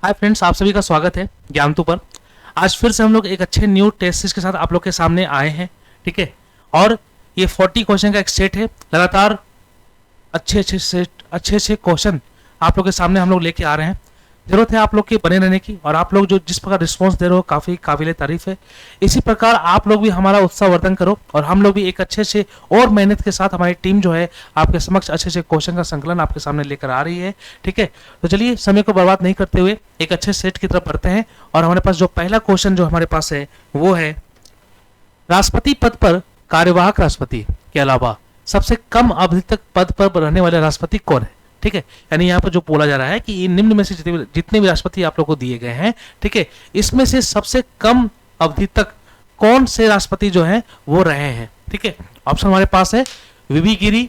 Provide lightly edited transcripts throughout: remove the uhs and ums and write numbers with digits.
Hi friends, आप सभी का स्वागत है ज्ञानतु पर। आज फिर से हम लोग एक अच्छे न्यू टेस्ट सीरीज के साथ आप लोग के सामने आए हैं। ठीक है, और ये 40 क्वेश्चन का एक सेट है। लगातार अच्छे क्वेश्चन आप लोग के सामने हम लोग लेके आ रहे हैं। जरूरत है आप लोग के बने रहने की, और आप लोग जो जिस प्रकार रिस्पॉन्स दे रहे हो काफ़ी काबिले तारीफ है। इसी प्रकार आप लोग भी हमारा उत्साहवर्धन करो, और हम लोग भी एक अच्छे से और मेहनत के साथ हमारी टीम जो है आपके समक्ष अच्छे से क्वेश्चन का संकलन आपके सामने लेकर आ रही है। ठीक है, तो चलिए समय को बर्बाद नहीं करते हुए एक अच्छे सेट की तरफ बढ़ते हैं। और हमारे पास जो पहला क्वेश्चन जो हमारे पास है वो है, राष्ट्रपति पद पर कार्यवाहक राष्ट्रपति के अलावा सबसे कम अवधि तक पद पर रहने वाले राष्ट्रपति कौन है। ठीक है, यानी यहाँ पर जो बोला जा रहा है कि निम्न में से जितने भी राष्ट्रपति आप लोग को दिए गए हैं, ठीक है, इसमें से सबसे कम अवधि तक कौन से राष्ट्रपति जो हैं वो रहे हैं। ठीक है, ऑप्शन हमारे पास है वीवी गिरी,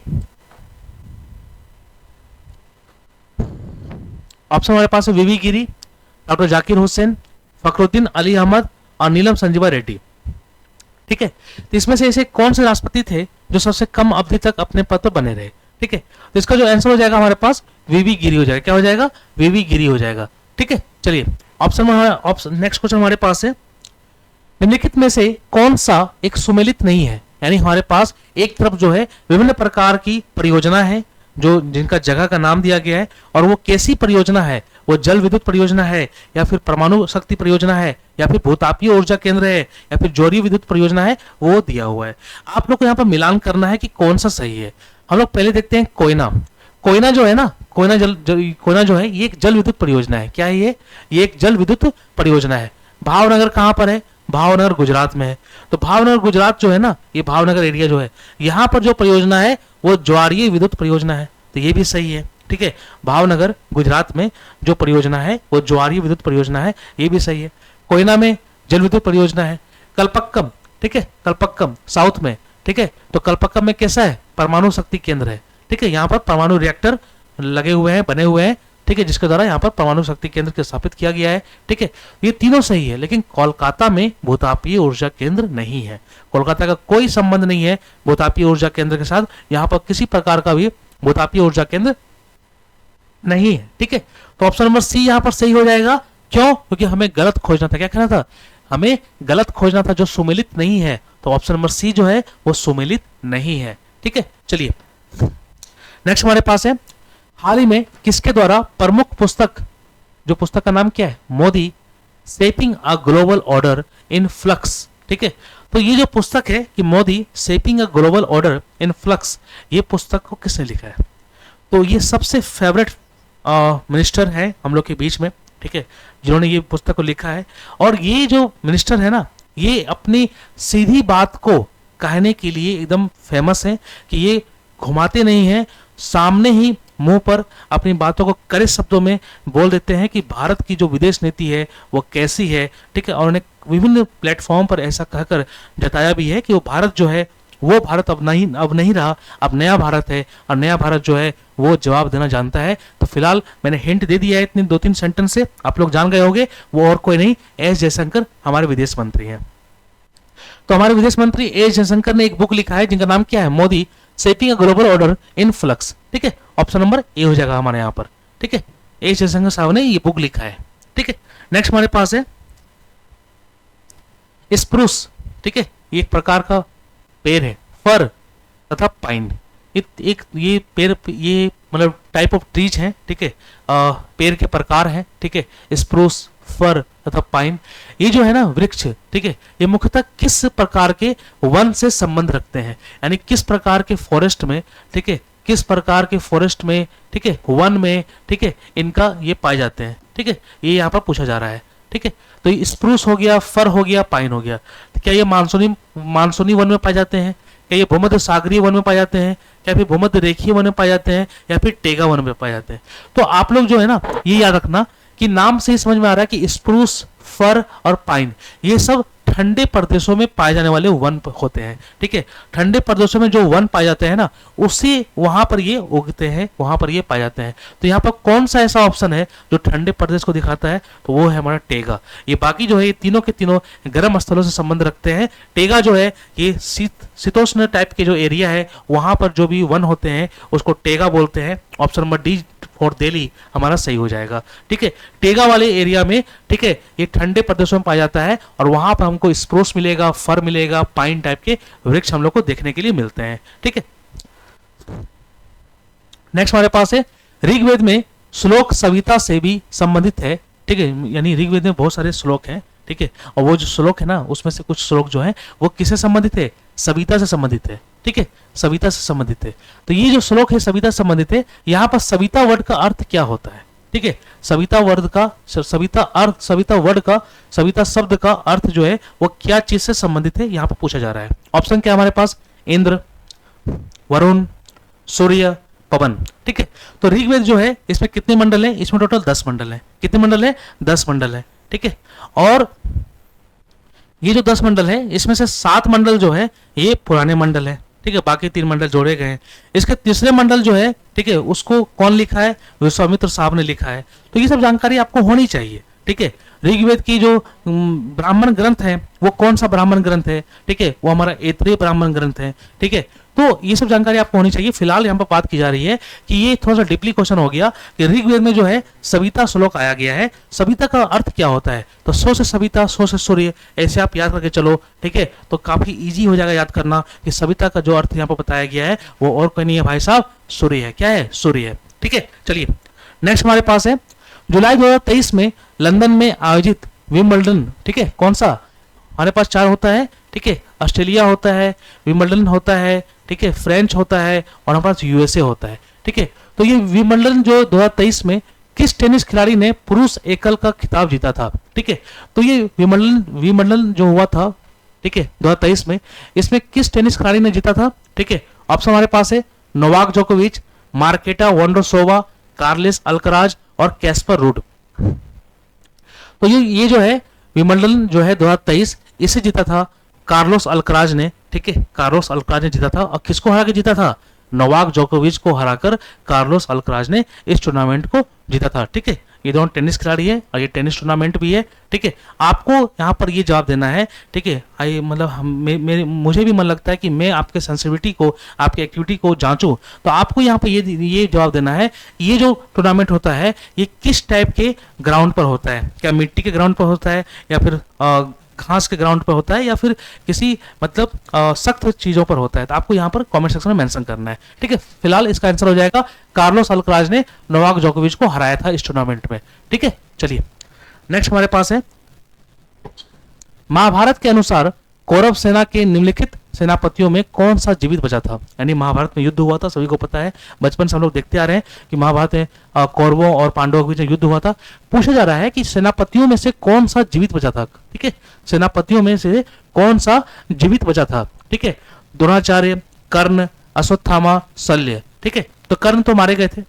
ऑप्शन हमारे पास है वीवी गिरी, डॉक्टर जाकिर हुसैन, फखरुद्दीन अली अहमद और नीलम संजीवा रेड्डी। ठीक है, तो इसमें से ऐसे कौन से राष्ट्रपति थे जो सबसे कम अवधि तक अपने पद पर बने रहे। ठीक है, तो इसका जो आंसर हो जाएगा हमारे पास वीवी गिरी हो जाएगा। क्या हो जाएगा? वीवी गिरी हो जाएगा। ठीक है, चलिए ऑप्शन नेक्स्ट क्वेश्चन हमारे पास है, निम्नलिखित में से कौन सा एक सुमेलित नहीं है। यानी हमारे पास एक तरफ जो है विभिन्न प्रकार की परियोजना है जो जिनका जगह का नाम दिया गया है, और वो कैसी परियोजना है, वो जल विद्युत परियोजना है, या फिर परमाणु शक्ति परियोजना है, या फिर भूतापीय ऊर्जा केंद्र है, या फिर जोरीय विद्युत परियोजना है, वो दिया हुआ है। आप लोग को यहाँ पर मिलान करना है कि कौन सा सही है। हम लोग पहले देखते हैं कोयना जो है ना, कोयना जो है ये एक जल विद्युत परियोजना है। क्या है ये एक जल विद्युत परियोजना है। भावनगर कहाँ पर है? भावनगर गुजरात में है। तो भावनगर गुजरात जो है ना, ये भावनगर एरिया जो है, यहाँ पर जो परियोजना है वो ज्वारीय विद्युत परियोजना है। तो ये भी सही है। ठीक है, भावनगर गुजरात में जो परियोजना है वो ज्वारीय विद्युत परियोजना है, ये भी सही है। कोयना में जल विद्युत परियोजना है। कलपक्कम, ठीक है, कलपक्कम साउथ में, ठीक है, तो कलपक्कम में कैसा है? परमाणु शक्ति केंद्र है। ठीक है, यहाँ पर परमाणु रिएक्टर लगे हुए हैं, बने हुए हैं। ठीक है, जिसके द्वारा यहाँ पर परमाणु शक्ति केंद्र को स्थापित किया गया है। ठीक है, ये तीनों सही है, लेकिन कोलकाता में भूतापीय ऊर्जा केंद्र नहीं है। कोलकाता का कोई संबंध नहीं है भूतापीय ऊर्जा केंद्र के साथ। यहाँ पर किसी प्रकार का भी भूतापीय ऊर्जा केंद्र नहीं है। ठीक है, तो ऑप्शन नंबर सी यहाँ पर सही हो जाएगा। क्यों? क्योंकि हमें गलत खोजना था। क्या कहना था? हमें गलत खोजना था, जो सुमेलित नहीं है। तो ऑप्शन नंबर सी जो है वो सुमेलित नहीं है। ठीक है, चलिए नेक्स्ट हमारे पास है, हाल ही में किसके द्वारा प्रमुख पुस्तक, जो पुस्तक का नाम क्या है? Modi shaping a global order in flux. ठीक है, तो ये जो पुस्तक है कि Modi shaping a global order in flux, ये पुस्तक को किसने लिखा है? तो ये सबसे फेवरेट मिनिस्टर है हम लोग के बीच में। ठीक है, जिन्होंने ये पुस्तक को लिखा है। और ये जो मिनिस्टर है ना, ये अपनी सीधी बात को कहने के लिए एकदम फेमस है कि ये घुमाते नहीं हैं, सामने ही मुंह पर अपनी बातों को कड़े शब्दों में बोल देते हैं कि भारत की जो विदेश नीति है वो कैसी है। ठीक है, और उन्हें विभिन्न प्लेटफॉर्म पर ऐसा कहकर जताया भी है कि वो भारत जो है वो भारत अब नहीं रहा, अब नया भारत है, और नया भारत जो है वो जवाब देना जानता है। तो फिलहाल मैंने हिंट दे दिया है इतनी 2-3 सेंटेंस से, आप लोग जान गए होंगे, वो और कोई नहीं, एस जयशंकर हमारे विदेश मंत्री हैं। तो हमारे विदेश मंत्री एस जयशंकर ने एक बुक लिखा है जिनका नाम क्या है? Modi shaping a global order in flux. ठीक है, ऑप्शन नंबर ए हो जाएगा हमारे यहाँ पर। ठीक है, एस जयशंकर साहब ने ये बुक लिखा है। ठीक है, नेक्स्ट हमारे पास है स्प्रूस। ठीक है, ये एक प्रकार का पेड़ है, फर तथा पाइन। ये पेड़, ये मतलब टाइप ऑफ ट्रीज हैं। ठीक है, पेड़ के प्रकार हैं। ठीक है, स्प्रूस, फर तथा पाइन, ये जो है ना वृक्ष, ठीक है, ये मुख्यतः किस प्रकार के वन से संबंध रखते हैं? यानी किस प्रकार के फॉरेस्ट में, ठीक है, किस प्रकार के फॉरेस्ट में, ठीक है, वन में, ठीक है, इनका ये पाए जाते हैं। ठीक है, ये यहाँ पर पूछा जा रहा है। ठीक है, तो ये स्प्रूस हो गया, फर हो गया, पाइन हो गया। तो क्या ये मानसूनी वन में पाए जाते हैं? क्या ये भूमध्य सागरीय वन में पाए जाते हैं? क्या फिर भूमध्य रेखीय वन में पाए जाते हैं? या फिर टेगा वन में पाए जाते हैं? तो आप लोग जो है ना ये याद रखना कि नाम से ही समझ में आ रहा है कि स्प्रूस, फर और पाइन ये सब ठंडे प्रदेशों में पाए जाने वाले वन होते हैं। ठीक है, ठंडे प्रदेशों में जो वन पाए जाते हैं ना, उसी वहां पर ये उगते हैं, वहां पर ये पाए जाते हैं। तो यहाँ पर कौन सा ऐसा ऑप्शन है जो ठंडे प्रदेश को दिखाता है? तो वो है हमारा टेगा। ये बाकी जो है ये तीनों के तीनों गर्म स्थलों से संबंध रखते हैं। टेगा जो है ये शीतोष्ण टाइप के जो एरिया है वहां पर जो भी वन होते हैं उसको टेगा बोलते हैं। ऑप्शन नंबर डी और दिल्ली हमारा सही हो जाएगा। ठीक है, टेगा वाले एरिया में, ठीक है, ये ठंडे प्रदेशों में पाया जाता है और वहां पर हमको स्प्रूस मिलेगा, फर मिलेगा, पाइन टाइप के वृक्ष हम लोग को देखने के लिए मिलते हैं। ठीक है, नेक्स्ट हमारे पास है ऋग्वेद में श्लोक सविता से भी संबंधित है। ठीक है, यानी ऋग्वेद में बहुत सारे श्लोक हैं। ठीक है, और वो जो श्लोक है ना, उसमें से कुछ श्लोक जो है वो किससे संबंधित है? सविता से संबंधित है। ठीक है, सविता से संबंधित है। तो ये जो श्लोक है सविता से संबंधित है। यहाँ पर सविता वर्ड का अर्थ क्या होता है? ठीक है, सविता वर्ड का, सविता शब्द का अर्थ जो है वो क्या चीज से संबंधित है, यहाँ पर पूछा जा रहा है। ऑप्शन क्या हमारे पास? इंद्र, वरुण, सूर्य, पवन। ठीक है, तो ऋग्वेद जो है इसमें कितने मंडल हैं? इसमें टोटल 10 मंडल हैं। कितने मंडल हैं? 10 मंडल हैं। ठीक है, और ये जो 10 मंडल है इसमें से 7 मंडल जो है ये पुराने मंडल है। ठीक है, बाकी 3 मंडल जोड़े गए हैं। इसके तीसरे मंडल जो है, ठीक है, उसको कौन लिखा है? विश्वामित्र साहब ने लिखा है। तो ये सब जानकारी आपको होनी चाहिए। ठीक है, ऋग्वेद की जो ब्राह्मण ग्रंथ है वो कौन सा ब्राह्मण ग्रंथ है? ठीक है, वो हमारा ऐतरेय ब्राह्मण ग्रंथ है। ठीक है, तो ये सब जानकारी आपको होनी चाहिए। फिलहाल यहाँ पर बात की जा रही है कि ये थोड़ा सा डीपली क्वेश्चन हो गया कि ऋग्वेद में जो है सविता श्लोक आया गया है, सविता का अर्थ क्या होता है? तो सो से सविता, सो से सूर्य, ऐसे आप याद करके चलो। ठीक है, तो काफी इजी हो जाएगा याद करना कि सविता का जो अर्थ यहाँ पर बताया गया है वो और कोई नहीं है भाई साहब, सूर्य है। क्या है? सूर्य है। ठीक है, चलिए नेक्स्ट हमारे पास है जुलाई 2023 में लंदन में आयोजित विंबलडन। ठीक है, कौन सा? हमारे पास 4 होता है। ठीक है, ऑस्ट्रेलिया होता है, विंबलडन होता है, ठीक है, फ्रेंच होता है और हमारे पास यूएसए होता है। ठीक है, तो ये विंबलडन जो 2023 में किस टेनिस खिलाड़ी ने पुरुष एकल का खिताब जीता था? ठीक है, तो ये विंबलडन जो हुआ था, ठीक है, 2023 में, इसमें किस टेनिस खिलाड़ी ने जीता था? ठीक है, ऑप्शन हमारे पास है नोवाक जोकोविच, मार्केटा वोंडरोसोवा, कार्लोस अल्कराज और कैस्पर रूड। तो ये जो है विंबलडन जो है 2023 इसे जीता था कार्लोस अल्कराज ने। ठीक है, कार्लोस अल्कराज ने जीता था। और किसको हरा के जीता था? नोवाक जोकोविच को हराकर कार्लोस अल्कराज ने इस टूर्नामेंट को जीता था। ठीक है, ये दोनों टेनिस खिलाड़ी है और ये टेनिस टूर्नामेंट भी है। ठीक है, आपको यहाँ पर ये जवाब देना है। ठीक है, आई मतलब मुझे भी मन लगता है कि मैं आपके सेंसिटिविटी को, आपकी एक्टिविटी को जांचूं, तो आपको यहाँ पर ये जवाब देना है, ये जो टूर्नामेंट होता है ये किस टाइप के ग्राउंड पर होता है? क्या मिट्टी के ग्राउंड पर होता है, या फिर घास के ग्राउंड पर होता है, या फिर किसी मतलब सख्त चीजों पर होता है? तो आपको यहाँ पर कमेंट सेक्शन में मेंशन करना है। ठीक है, फिलहाल इसका आंसर हो जाएगा कार्लोस अल्कराज ने नोवाक जोकोविच को हराया था इस टूर्नामेंट में। ठीक है, चलिए नेक्स्ट हमारे पास है महाभारत के अनुसार कौरव सेना के निम्नलिखित सेनापतियों में कौन सा जीवित बचा था? यानी महाभारत में युद्ध हुआ था, सभी को पता है, बचपन से हम लोग देखते आ रहे हैं कि महाभारत में कौरवों और पांडवों के बीच युद्ध हुआ था। पूछा जा रहा है कि सेनापतियों में से कौन सा जीवित बचा था? ठीक है, सेनापतियों में से कौन सा जीवित बचा था? ठीक है, द्रोणाचार्य, कर्ण, अश्वत्थामा, शल्य। ठीक है, तो कर्ण तो मारे गए थे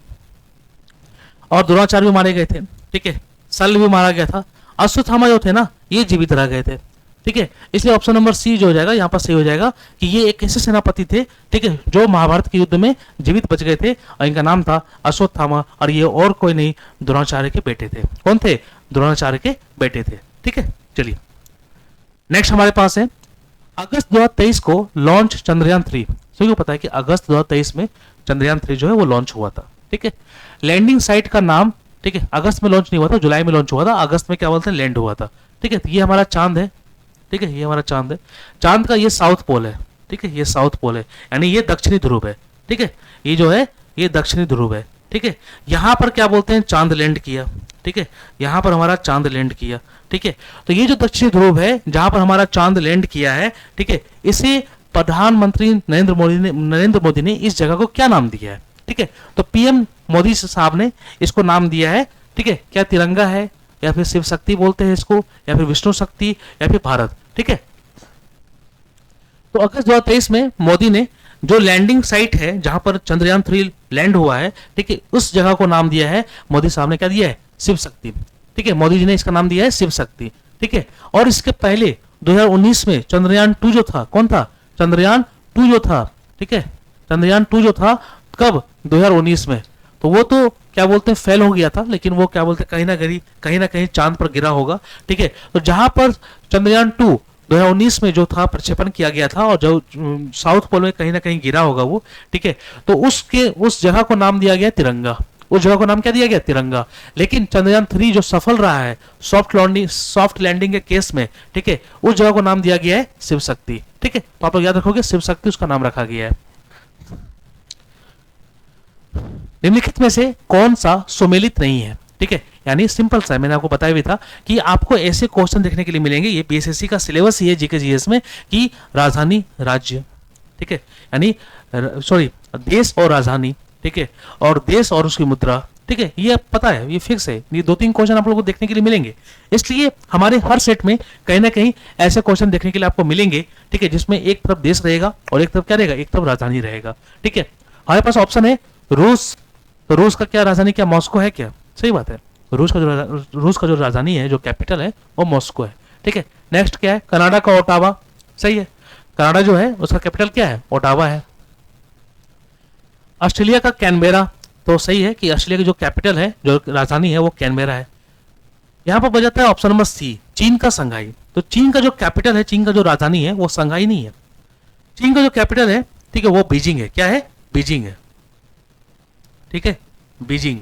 और द्रोणाचार्य भी मारे गए थे। ठीक है, शल्य भी मारा गया था। अश्वत्थामा जो थे ना, ये जीवित रह गए थे। ठीक है, इसलिए ऑप्शन नंबर सी जो हो जाएगा यहाँ पर सही हो जाएगा कि ये एक ऐसे सेनापति थे, ठीक है, जो महाभारत के युद्ध में जीवित बच गए थे और इनका नाम था अश्वत्थामा, और ये और कोई नहीं, द्रोणाचार्य के बेटे थे। कौन थे? द्रोणाचार्य के बेटे थे। ठीक है, चलिए नेक्स्ट हमारे पास है अगस्त 2023 को लॉन्च चंद्रयान 3। सभी को पता है कि अगस्त 2023 में चंद्रयान 3 जो है वो लॉन्च हुआ था। ठीक है, लैंडिंग साइट का नाम, ठीक है, अगस्त में लॉन्च नहीं हुआ था, जुलाई में लॉन्च हुआ था। अगस्त में क्या बोलते हैं, लैंड हुआ था। ठीक है, तो ये हमारा चांद है। ठीक है, ये हमारा चांद है। चांद का ये साउथ पोल है। ठीक है, ये साउथ पोल है, यानी ये दक्षिणी ध्रुव है। ठीक है, ये जो है ये दक्षिणी ध्रुव है। ठीक है, यहाँ पर क्या बोलते हैं, चांद लैंड किया। ठीक है, यहाँ पर हमारा चांद लैंड किया। ठीक है, तो ये जो दक्षिणी ध्रुव है जहां पर हमारा चांद लैंड किया है, ठीक है, इसे प्रधानमंत्री नरेंद्र मोदी ने इस जगह को क्या नाम दिया है? ठीक है, तो पीएम मोदी साहब ने इसको नाम दिया है। ठीक है, क्या तिरंगा है, या फिर शिव शक्ति बोलते हैं इसको, या फिर विष्णु शक्ति, या फिर भारत? ठीक है, तो अगस्त 2023 में मोदी ने जो लैंडिंग साइट है जहां पर चंद्रयान 3 लैंड हुआ है, ठीक है, उस जगह को नाम दिया है, मोदी साहब ने क्या दिया है, शिव शक्ति। ठीक है, मोदी जी ने इसका नाम दिया है शिव शक्ति। ठीक है, और इसके पहले 2019 में चंद्रयान 2 जो था, कौन था, चंद्रयान 2 जो था, ठीक है, चंद्रयान 2 जो था कब, 2019 में, तो वो तो क्या बोलते हैं फेल हो गया था, लेकिन वो क्या बोलते हैं कहीं ना कहीं चांद पर गिरा होगा। ठीक है, तो जहां पर चंद्रयान 2 2019 में जो था प्रक्षेपण किया गया था और जो साउथ पोल में कहीं ना कहीं गिरा होगा वो, ठीक है, तो उस जगह को नाम दिया गया तिरंगा। उस जगह को नाम क्या दिया गया, तिरंगा। लेकिन चंद्रयान 3 जो सफल रहा है सॉफ्ट लैंडिंग के केस में, ठीक है, उस जगह को नाम दिया गया है शिव शक्ति। ठीक है, तो आप लोग याद रखोगे शिव शक्ति उसका नाम रखा गया है। निम्नलिखित में से कौन सा सुमेलित नहीं है, ठीक है, यानी सिंपल सा, मैंने आपको बताया भी था कि आपको ऐसे क्वेश्चन देखने के लिए मिलेंगे, ये बीएसएससी का सिलेबस ही है जीके जीएस में, कि राजधानी राज्य, ठीक है, यानी सॉरी देश और राजधानी, ठीक है, और देश और उसकी मुद्रा, ठीक है, ये पता है, ये फिक्स है, ये 2-3 क्वेश्चन आप लोगों को देखने के लिए मिलेंगे। इसलिए हमारे हर सेट में कहीं ना कहीं ऐसे क्वेश्चन देखने के लिए आपको मिलेंगे, ठीक है, जिसमें एक तरफ देश रहेगा और एक तरफ क्या रहेगा, एक तरफ राजधानी रहेगा। ठीक है, हमारे पास ऑप्शन है रूस, तो रूस का क्या राजधानी, क्या मॉस्को है क्या, सही बात है, रूस का जो राजधानी है, जो कैपिटल है वो मॉस्को है। ठीक है, नेक्स्ट क्या है, कनाडा का ओटावा, सही है, कनाडा जो है उसका कैपिटल क्या है, ओटावा है। ऑस्ट्रेलिया का कैनबेरा, तो सही है कि ऑस्ट्रेलिया की जो कैपिटल है, जो राजधानी है वो कैनबेरा है। यहां पर बच जाता है ऑप्शन नंबर सी, चीन का संघाई, तो चीन का जो कैपिटल है, चीन का जो राजधानी है वो संघाई नहीं है, चीन का जो कैपिटल है, ठीक है, वो बीजिंग है। क्या है, बीजिंग है, ठीक है, बीजिंग,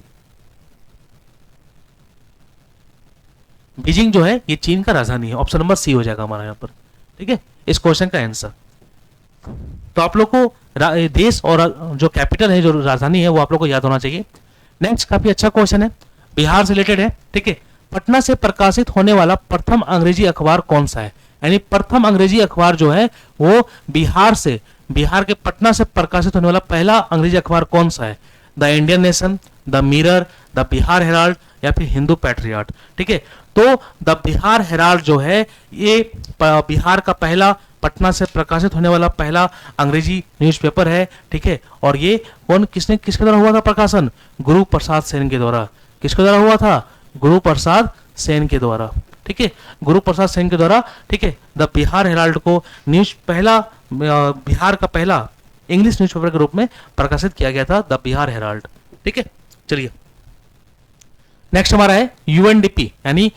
बीजिंग जो है ये चीन का राजधानी है, ऑप्शन नंबर सी हो जाएगा हमारा यहाँ पर। ठीक है, इस क्वेश्चन का आंसर। तो आप लोग को देश और जो कैपिटल है, जो राजधानी है, वो आप लोग को याद होना चाहिए। नेक्स्ट काफी अच्छा क्वेश्चन है, बिहार से रिलेटेड है। ठीक है, पटना से प्रकाशित होने वाला प्रथम अंग्रेजी अखबार कौन सा है, यानी प्रथम अंग्रेजी अखबार जो है वो बिहार के पटना से प्रकाशित होने वाला पहला अंग्रेजी अखबार कौन सा है, the Indian nation, the mirror, the Bihar Herald या फिर हिंदू पैट्रियट। ठीक है, तो द बिहार हेराल्ड जो है ये बिहार का पहला, पटना से प्रकाशित होने वाला पहला अंग्रेजी न्यूज़पेपर है। ठीक है, और ये किसके द्वारा हुआ था प्रकाशन, गुरु प्रसाद सेन के द्वारा। किसके द्वारा हुआ था, गुरु प्रसाद सेन के द्वारा। ठीक है, गुरु प्रसाद सेन के द्वारा। ठीक है, द बिहार हेराल्ड को बिहार का पहला इंग्लिश न्यूज़पेपर के रूप में प्रकाशित किया गया था, द बिहार हेराल्ड। ठीक है, चलिए नेक्स्ट हमारा है यूएनडीपी, यानी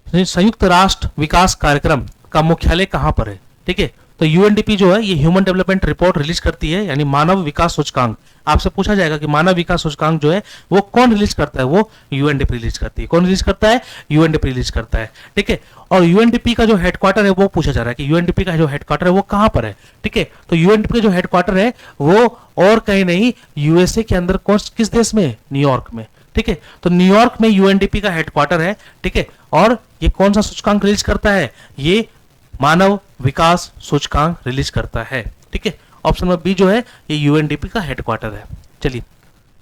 संयुक्त राष्ट्र विकास कार्यक्रम का मुख्यालय कहां पर है। ठीक है, तो यूएनडीपी जो है ये ह्यूमन डेवलपमेंट रिपोर्ट रिलीज करती है, यानी मानव विकास सूचकांक। आपसे पूछा जाएगा कि मानव विकास सूचकांक जो है वो कौन रिलीज करता है, वो यूएनडीपी रिलीज करती है। कौन रिलीज करता है, यूएनडीपी रिलीज करता है। ठीक है, और यूएनडीपी का जो हेडक्वार्टर है वो पूछा जा रहा है कि यूएनडीपी का जो हेडक्वार्टर है वो कहां पर है। ठीक है, तो यूएनडीपी का जो हेडक्वार्टर है वो और कहीं नहीं, यूएसए के अंदर किस देश में, न्यूयॉर्क में। ठीक है, तो न्यूयॉर्क में यूएनडीपी का हेडक्वार्टर है। ठीक है, और ये कौन सा सूचकांक रिलीज करता है, ये मानव विकास सूचकांक रिलीज करता है। ठीक है, ऑप्शन नंबर बी जो है ये यूएनडीपी का हेडक्वार्टर है। चलिए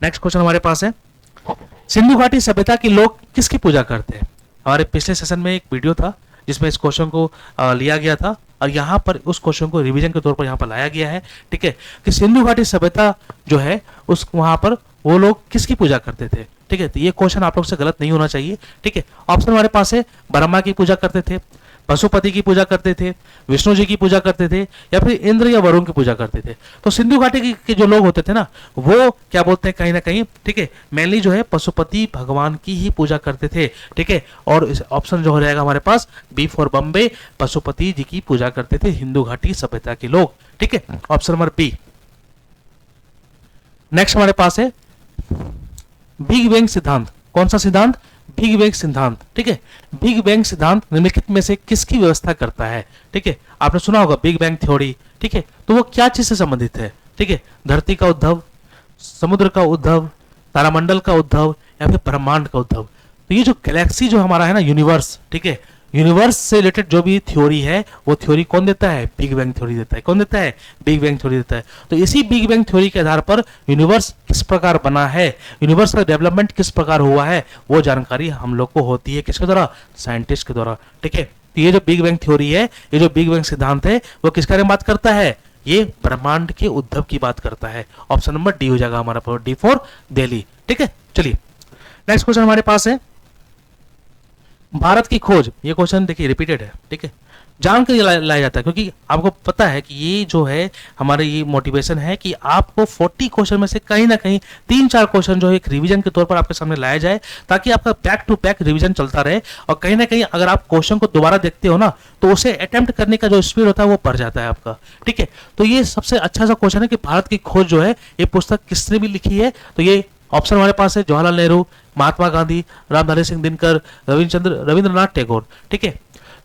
नेक्स्ट क्वेश्चन हमारे पास है, सिंधु घाटी सभ्यता के लोग किसकी पूजा करते हैं। हमारे पिछले सेशन में एक वीडियो था जिसमें इस क्वेश्चन को लिया गया था, और यहाँ पर उस क्वेश्चन को रिवीजन के तौर पर यहाँ पर लाया गया है। ठीक है, कि सिंधु घाटी सभ्यता जो है उस वहां पर वो लोग किसकी पूजा करते थे। ठीक है, तो ये क्वेश्चन आप लोग से गलत नहीं होना चाहिए। ठीक है, ऑप्शन हमारे पास है, ब्रह्मा की पूजा करते थे, पशुपति की पूजा करते थे, विष्णु जी की पूजा करते थे, या फिर इंद्र या वरुण की पूजा करते थे। तो सिंधु घाटी के जो लोग होते थे ना, वो क्या बोलते हैं, कहीं ना कहीं, ठीक है, मेनली जो है पशुपति भगवान की ही पूजा करते थे। ठीक है, और इस ऑप्शन जो हो जाएगा हमारे पास बी फॉर बॉम्बे, पशुपति जी की पूजा करते थे हिंदू घाटी सभ्यता के लोग। ठीक है, ऑप्शन नंबर बी। नेक्स्ट हमारे पास है बिग बैंग सिद्धांत। कौन सा सिद्धांत, बिग बैंग सिद्धांत। ठीक है, बिग बैंग सिद्धांत निम्नलिखित में से किसकी व्यवस्था करता है। ठीक है, आपने सुना होगा बिग बैंग थ्योरी। ठीक है, तो वो क्या चीज से संबंधित है। ठीक है, धरती का उद्भव, समुद्र का उद्भव, तारामंडल का उद्भव या फिर ब्रह्मांड का उद्भव। तो ये जो गैलेक्सी जो हमारा है ना, यूनिवर्स, ठीक है, यूनिवर्स से रिलेटेड जो भी थ्योरी है वो थ्योरी कौन देता है, बिग बैंग थ्योरी देता है। कौन देता है, बिग बैंग थ्योरी देता है। तो इसी बिग बैंग थ्योरी के आधार पर यूनिवर्स किस प्रकार बना है, यूनिवर्स का डेवलपमेंट किस प्रकार हुआ है, वो जानकारी हम लोग को होती है किसके द्वारा, साइंटिस्ट के द्वारा। ठीक है, तो ये जो बिग बैंग थ्योरी है, ये जो बिग बैंग सिद्धांत है, वो किसके बारे में बात करता है, ये ब्रह्मांड के उद्भव की बात करता है। ऑप्शन नंबर डी हो जाएगा हमारा, डी फॉर दिल्ली। ठीक है, चलिए नेक्स्ट क्वेश्चन हमारे पास है, भारत की खोज। ये क्वेश्चन देखिए रिपीटेड है। ठीक है, जान कर लाया जाता है, क्योंकि आपको पता है कि ये जो है हमारे ये मोटिवेशन है कि आपको 40 क्वेश्चन में से कहीं ना कहीं 3-4 क्वेश्चन जो है एक रिवीजन के तौर पर आपके सामने लाया जाए, ताकि आपका बैक टू बैक रिवीजन चलता रहे। और कहीं ना कहीं अगर आप क्वेश्चन को दोबारा देखते हो ना, तो उसे अटेम्प्ट करने का जो स्पीड होता है वो बढ़ जाता है आपका। ठीक है, तो ये सबसे अच्छा सा क्वेश्चन है कि भारत की खोज जो है ये पुस्तक किसने भी लिखी है, तो ये ऑप्शन हमारे पास है जवाहरलाल नेहरू, महात्मा गांधी, रामधारी सिंह दिनकर, रविंद्रनाथ टैगोर। ठीक है,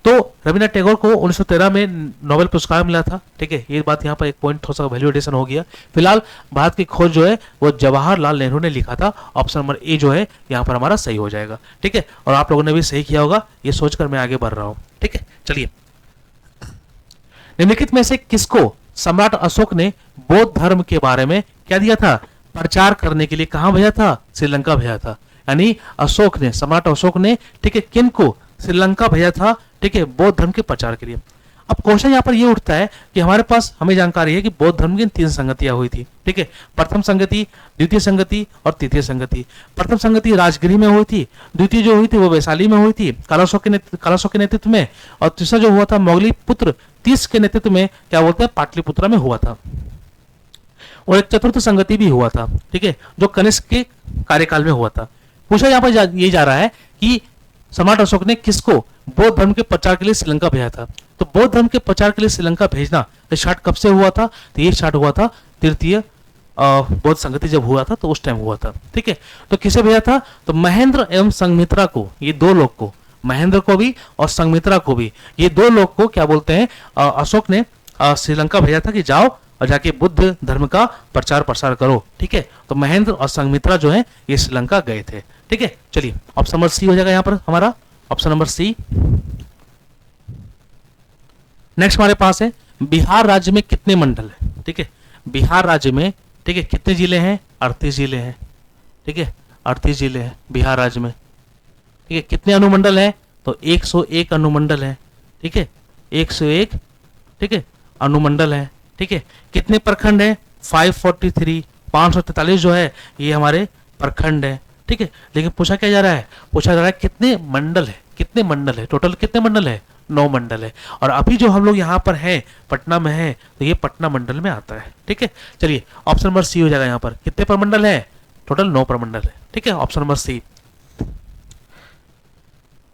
तो रविन्द्रनाथ टैगोर को 1913 में नोबेल पुरस्कार मिला था। ठीक है, ये बात यहाँ पर एक पॉइंट थोड़ा सा वैल्यू एडिशन हो गया। फिलहाल भारत की खोज जो है वो जवाहरलाल नेहरू ने लिखा था। ऑप्शन नंबर ए जो है यहाँ पर हमारा सही हो जाएगा। ठीक है, और आप लोगों ने भी सही किया होगा, ये सोचकर मैं आगे बढ़ रहा हूँ। ठीक है, चलिए, निम्नलिखित में से किसको सम्राट अशोक ने बौद्ध धर्म के बारे में क्या दिया था, प्रचार करने के लिए कहां भेजा था, श्रीलंका भेजा था। यानी अशोक ने, सम्राट अशोक ने, ठीक है, किन को श्रीलंका भेजा था, ठीक है, बौद्ध धर्म के प्रचार के लिए। अब क्वेश्चन यहाँ पर ये उठता है कि हमारे पास हमें जानकारी है कि बौद्ध धर्म की 3 संगतियां हुई थी। ठीक है, प्रथम संगति, द्वितीय संगति और तृतीय संगति। प्रथम संगति राजगिरी में हुई थी, द्वितीय जो हुई थी वो वैशाली में हुई थी कालाशोक के नेतृत्व में, और तीसरा जो हुआ था मोगली पुत्र तीस के नेतृत्व में, क्या बोलते हैं, पाटलिपुत्रा में हुआ था। और एक चतुर्थ संगति भी हुआ था, ठीक है, जो कनिष्क के कार्यकाल में हुआ था। पूछा यहाँ पर ये जा रहा है कि सम्राट अशोक ने किसको बौद्ध धर्म के प्रचार के लिए श्रीलंका भेजा था। तो बौद्ध धर्म के प्रचार के लिए श्रीलंका भेजना स्टार्ट कब से हुआ था, तो ये स्टार्ट हुआ था तृतीय बौद्ध संगति जब हुआ था, तो उस टाइम हुआ था। ठीक है, तो किसे भेजा था, तो महेंद्र एवं संघमित्रा को, ये 2 लोग को, महेंद्र को भी और संघमित्रा को भी, ये 2 लोग को क्या बोलते हैं, अशोक ने श्रीलंका भेजा था कि जाओ और जाके बुद्ध धर्म का प्रचार प्रसार करो। ठीक है, तो महेंद्र और संघमित्रा जो है ये श्रीलंका गए थे। ठीक है, चलिए ऑप्शन नंबर सी हो जाएगा यहाँ पर हमारा, ऑप्शन नंबर सी। नेक्स्ट हमारे पास है बिहार राज्य में कितने मंडल है। ठीक है, बिहार राज्य में, ठीक है, कितने जिले हैं, 38 जिले हैं। ठीक है, 38 जिले हैं बिहार राज्य में। ठीक है, कितने अनुमंडल है, तो 101 अनुमंडल है। ठीक है, 101, ठीक है, अनुमंडल है। ठीक है, कितने प्रखंड है, 543, 543 जो है ये हमारे प्रखंड है। ठीक है, लेकिन पूछा क्या जा रहा है, पूछा जा रहा है कितने मंडल है, कितने मंडल है, टोटल कितने मंडल है, 9 मंडल है। और अभी जो हम लोग यहाँ पर हैं पटना में है, तो ये पटना मंडल में आता है। ठीक है, चलिए ऑप्शन नंबर सी हो जाएगा यहाँ पर, कितने प्रमंडल है, टोटल 9 प्रमंडल है। ठीक है, ऑप्शन नंबर सी।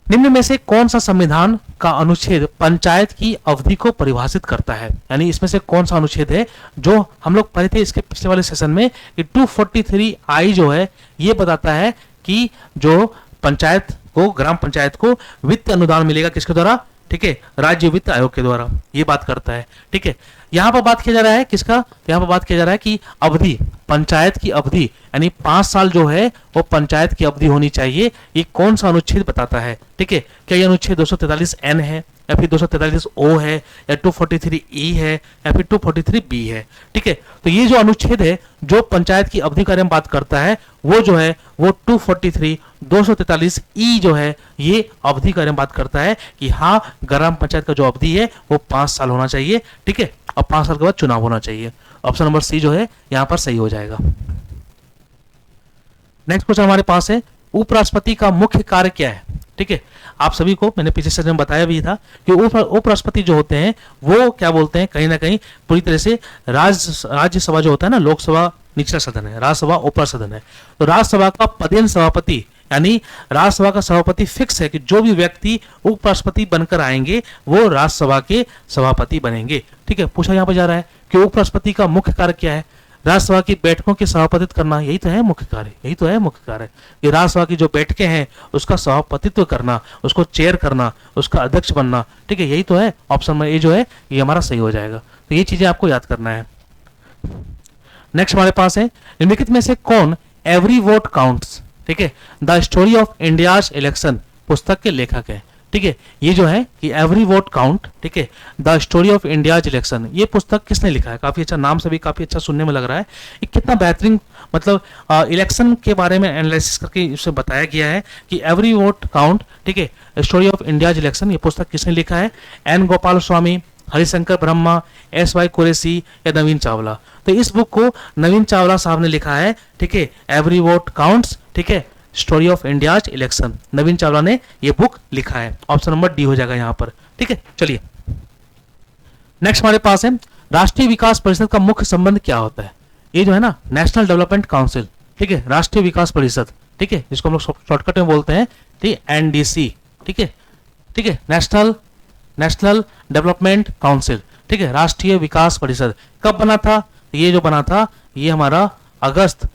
निम्न में से कौन सा संविधान का अनुच्छेद पंचायत की अवधि को परिभाषित करता है। यानी इसमें से कौन सा अनुच्छेद है जो हम लोग पढ़े थे इसके पिछले वाले सेशन में कि 243I जो है ये बताता है कि जो पंचायत को, ग्राम पंचायत को वित्त अनुदान मिलेगा किसके द्वारा, ठीक है, राज्य वित्त आयोग के द्वारा, ये बात करता है। ठीक है, यहाँ पर बात किया जा रहा है किसका, यहाँ पर बात किया जा रहा है कि अवधि, पंचायत की अवधि, यानी 5 साल जो है वो पंचायत की अवधि होनी चाहिए। ये कौन सा अनुच्छेद बताता है। ठीक है, क्या ये अनुच्छेद 243N है, या फिर 243O है, या 243E है, या फिर 243B है। ठीक है, तो ये जो अनुच्छेद है जो पंचायत की अवधि के बारे में बात करता है वो जो है वो 243E जो है ये अवधि के बारे में बात करता है कि हाँ, ग्राम पंचायत का जो अवधि है वो 5 साल होना चाहिए। ठीक है, और 5 साल के बाद चुनाव होना चाहिए। ऑप्शन नंबर सी जो है यहाँ पर सही हो जाएगा। नेक्स्ट क्वेश्चन हमारे पास है उपराष्ट्रपति का मुख्य कार्य क्या है। ठीक है, आप सभी को मैंने पिछले सेशन में बताया भी था कि उपराष्ट्रपति जो होते हैं वो क्या बोलते हैं, कहीं ना कहीं पूरी तरह से राज्यसभा जो होता है ना, लोकसभा निचला सदन है, राज्यसभा ऊपर सदन है। तो राज्यसभा का पदेन सभापति, यानी राज्यसभा का सभापति फिक्स है कि जो भी व्यक्ति उपराष्ट्रपति बनकर आएंगे वो राज्यसभा के सभापति बनेंगे। ठीक है, पूछा यहाँ पर जा रहा है कि उपराष्ट्रपति का मुख्य कार्य क्या है, राज्यसभा की बैठकों की सभापतित्व करना, यही तो है मुख्य कार्य, यही तो है मुख्य कार्य। ये राज्यसभा की जो बैठकें हैं उसका सभापतित्व करना, उसको चेयर करना, उसका अध्यक्ष बनना। ठीक है, यही तो है। ऑप्शन नंबर ए जो है ये हमारा सही हो जाएगा। तो ये चीजें आपको याद करना है। नेक्स्ट हमारे पास है निम्नलिखित में से कौन एवरी वोट काउंट्स, ठीक है, the story of India's election पुस्तक के लेखक है। ठीक है, ये जो है कि एवरी वोट काउंट, ठीक है, the story of India's election, ये पुस्तक किसने लिखा है। काफी अच्छा नाम से भी काफी अच्छा सुनने में लग रहा है। ये कितना बेहतरीन, मतलब इलेक्शन के बारे में एनालिसिस करके इसे बताया गया है कि एवरी वोट काउंट, ठीक है, स्टोरी ऑफ इंडियाज इलेक्शन, ये पुस्तक किसने लिखा है, एन गोपाल स्वामी, हरिशंकर ब्रह्मा, SY कुरैशी या नवीन चावला। तो इस बुक को नवीन चावला साहब ने लिखा है। ठीक है, एवरी वोट काउंट्स, ठीक है, स्टोरी ऑफ इंडियाज इलेक्शन, नवीन चावला ने ये बुक लिखा है। ऑप्शन नंबर डी हो जाएगा यहाँ पर। ठीक है, चलिए नेक्स्ट हमारे पास है राष्ट्रीय विकास परिषद का मुख्य संबंध क्या होता है। ये जो है ना नेशनल डेवलपमेंट काउंसिल, ठीक है, राष्ट्रीय विकास परिषद, ठीक है, जिसको हम लोग शॉर्टकट में बोलते हैं, ठीक है, NDC। ठीक है, ठीक है, नेशनल डेवलपमेंट काउंसिल, ठीक है, राष्ट्रीय विकास परिषद कब बना था, ये जो बना था ये हमारा अगस्त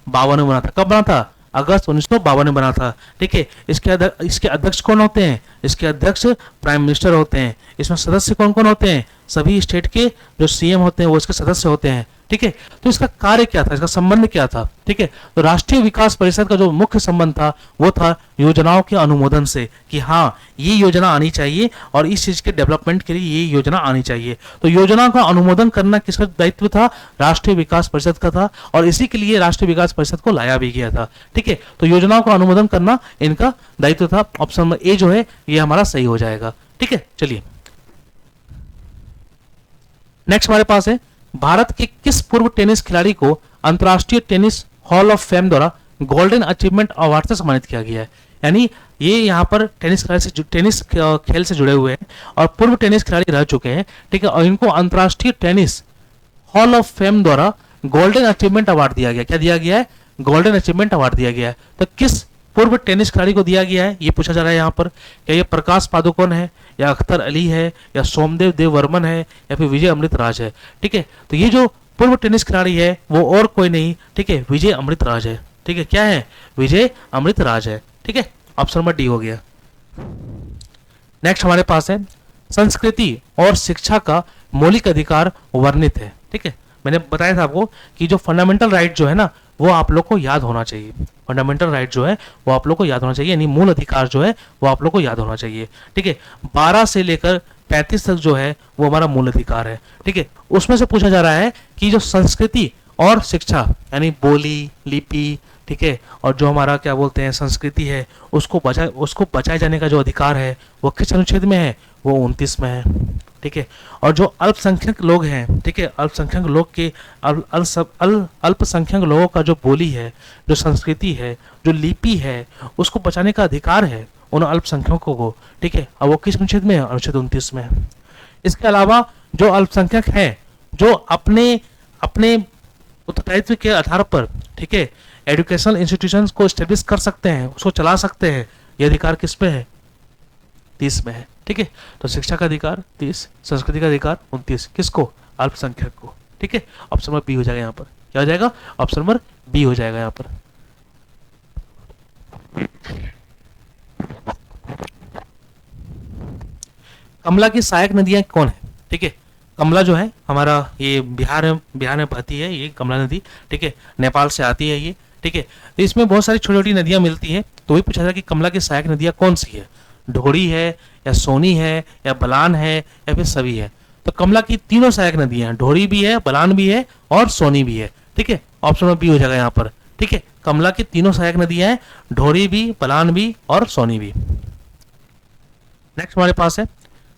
1952 में बना था। कब बना था? अगस्त 1952 में बना था। ठीक है, इसके अध्यक्ष कौन होते हैं? इसके अध्यक्ष प्राइम मिनिस्टर होते हैं। इसमें सदस्य कौन कौन होते हैं? सभी स्टेट के जो सीएम होते हैं वो इसके सदस्य होते हैं। ठीक है, तो इसका कार्य क्या था, इसका संबंध क्या था? ठीक है, तो राष्ट्रीय विकास परिषद का जो मुख्य संबंध था वो था योजनाओं के अनुमोदन से, कि हाँ ये योजना आनी चाहिए और इस चीज के डेवलपमेंट के लिए ये योजना आनी चाहिए। तो योजना का अनुमोदन करना किसका दायित्व था? राष्ट्रीय विकास परिषद का था, और इसी के लिए राष्ट्रीय विकास परिषद को लाया भी गया था। ठीक है, तो योजनाओं का अनुमोदन करना इनका दायित्व था। ऑप्शन नंबर ए जो है ये हमारा सही हो जाएगा। ठीक है, चलिए नेक्स्ट हमारे पास है, भारत के किस पूर्व टेनिस खिलाड़ी को अंतर्राष्ट्रीय टेनिस हॉल ऑफ फेम द्वारा गोल्डन अचीवमेंट अवार्ड से सम्मानित किया गया है? यानी ये यहाँ पर टेनिस खेल से जुड़े हुए हैं और पूर्व टेनिस खिलाड़ी रह चुके हैं। ठीक है, और इनको अंतर्राष्ट्रीय टेनिस हॉल ऑफ फेम द्वारा गोल्डन अचीवमेंट अवार्ड दिया गया। क्या दिया गया है? गोल्डन अचीवमेंट अवार्ड दिया गया है। तो किस पूर्व टेनिस खिलाड़ी को दिया गया है ये पूछा जा रहा है यहाँ पर। क्या ये प्रकाश पादुकोण है, या अख्तर अली है, या सोमदेव देववर्मन है, या फिर विजय अमृतराज है? ठीक है, तो ये जो पूर्व टेनिस खिलाड़ी है वो और कोई नहीं, ठीक है, विजय अमृतराज है। ठीक है, क्या है? विजय अमृतराज है। ठीक है, ऑप्शन नंबर डी हो गया। नेक्स्ट हमारे पास है, संस्कृति और शिक्षा का मौलिक अधिकार वर्णित है। ठीक है, मैंने बताया था आपको कि जो फंडामेंटल राइट जो है ना वो आप लोग को याद होना चाहिए। फंडामेंटल राइट जो है वो आप लोग को याद होना चाहिए, यानी मूल अधिकार जो है वो आप लोग को याद होना चाहिए। ठीक है, 12 से लेकर 35 तक जो है वो हमारा मूल अधिकार है। ठीक है, उसमें से पूछा जा रहा है कि जो संस्कृति और शिक्षा यानी बोली, लिपि, ठीक है, और जो हमारा क्या बोलते हैं संस्कृति है उसको बचाए जाने का जो अधिकार है वो किस अनुच्छेद में है? वो 29 में है। ठीक है, और जो अल्पसंख्यक लोग हैं, ठीक है, अल्पसंख्यक लोग के अल्पसंख्यक लोगों का जो बोली है, जो संस्कृति है, जो लिपि है, उसको बचाने का अधिकार है उन अल्पसंख्यकों को। ठीक है, और वो किस अनुच्छेद में है? अनुच्छेद 29 में है। इसके अलावा जो अल्पसंख्यक हैं जो अपने उत्तरदायित्व के आधार पर, ठीक है, एजुकेशनल इंस्टीट्यूशंस को स्टेब्लिश कर सकते हैं, उसको चला सकते हैं, ये अधिकार किस पे है? 30 में है। ठीक है, तो शिक्षा का अधिकार 30, संस्कृति का अधिकार 29, किसको? अल्पसंख्यक को। ठीक है, ऑप्शन नंबर बी हो जाएगा यहाँ पर। क्या हो जाएगा? ऑप्शन नंबर बी हो जाएगा यहाँ पर। कमला की सहायक नदियां कौन है? ठीक है, कमला जो है हमारा ये बिहार में बहती है ये कमला नदी। ठीक है, नेपाल से आती है ये। ठीक है, तो इसमें बहुत सारी छोटी छोटी नदियां मिलती हैं। तो वही पूछा था कि कमला की सहायक नदियां कौन सी है? ढोड़ी है, या सोनी है, या बलान है, या फिर सभी है? तो कमला की तीनों सहायक नदियां हैं, ढोड़ी भी है, बलान भी है और सोनी भी है। ठीक है, ऑप्शन नंबर बी हो जाएगा यहाँ पर। ठीक है, कमला की तीनों सहायक नदियां हैं, ढोड़ी भी, बलान भी और सोनी भी। नेक्स्ट हमारे पास है,